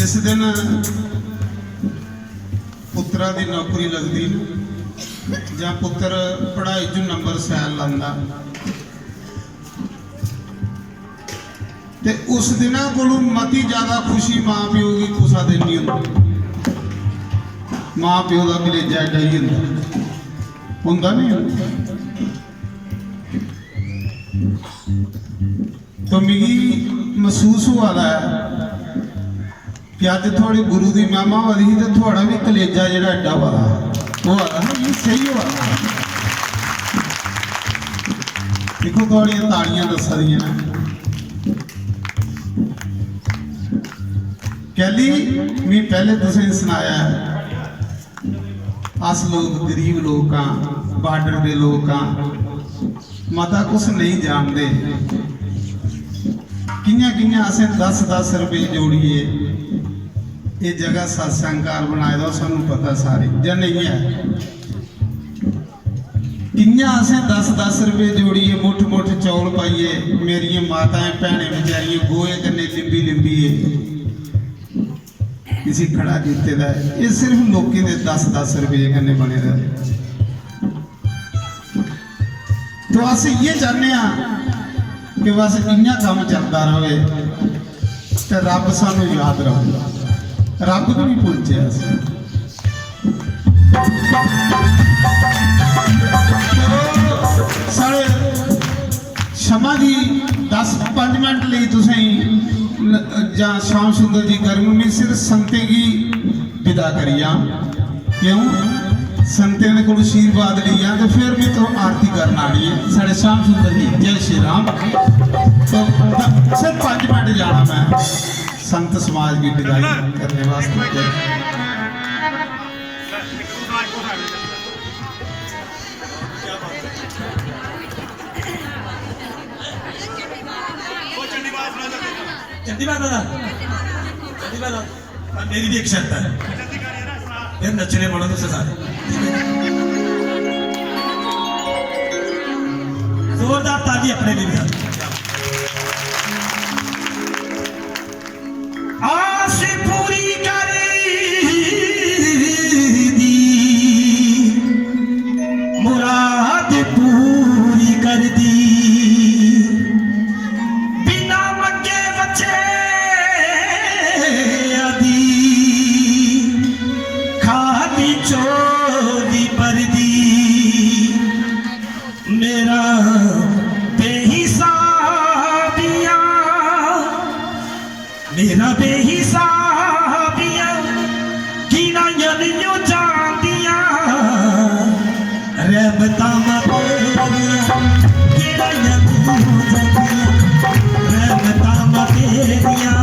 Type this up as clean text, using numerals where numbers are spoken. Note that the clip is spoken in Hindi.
जिस दिन पुत्रा की नौकरी लगती या पुत्र पढ़ाई च नंबर सैल लांदा ते उस दिन को मती ज़्यादा खुशी माँ प्यो की कुसा दिन नहीं होती। माँ प्यो का कलेजा एडा ही होंदा नहीं होंदा। तो मिगी महसूस हुआ है कि अज थोड़ी गुरु की महिमा हो रही तो थोड़ा भी कलेजा जो एडा वाला वो आ ना ये सही हुआ। देखो थोड़िया ताड़ियां दस दी कहली मैं पहले तुसें सुनाया अस लोग गरीब लोग हाँ बार्डर के लोग हाँ मता कुछ नहीं जानते कियां असें 10-10 रुपये जोड़िए ये जगह सत्संगकार बनाए दो सानू पता सारी या नहीं है कियां असें 10-10 रुपये जोड़िए मुठ मुठ चौल पाइए मेरी माताएं भैनें बेचारियां गोए कन्ने लिंबी किसी खड़ा कीते दा ये सिर्फ लोगों के 10-10 रुपये कन्ने बने रहे। तो अस ये चाहते हैं कि बस इं काम चलता रहे तो रब सानू याद रखेगा रब को नहीं भुलचे। साढ़े क्षमा जी 10-5 मिनट लिए तुसें या श्याम सुंदर जी गर्म में सिर्फ संते की विदा करिया क्यों संते ने को आशीर्वाद लिया तो फिर भी तो आरती करना नहीं है साढ़े श्याम सुंदर जी। जय श्री राम। तो सिर्फ 5 मिनट जाना मैं संत समाज की विदाई करने वास्ते। मेरी भी एक शर्त है फिर नचने वालों से सारे जोरदार ताली अपने लिए भी। आस पूरी कर दी मुराद पूरी कर दी बिना मंगे बच्चे आदि खादी चोरी पर दी मेरा बेहिसाबिया गिना नहीं जानदिया रहमता रहमता तेरिया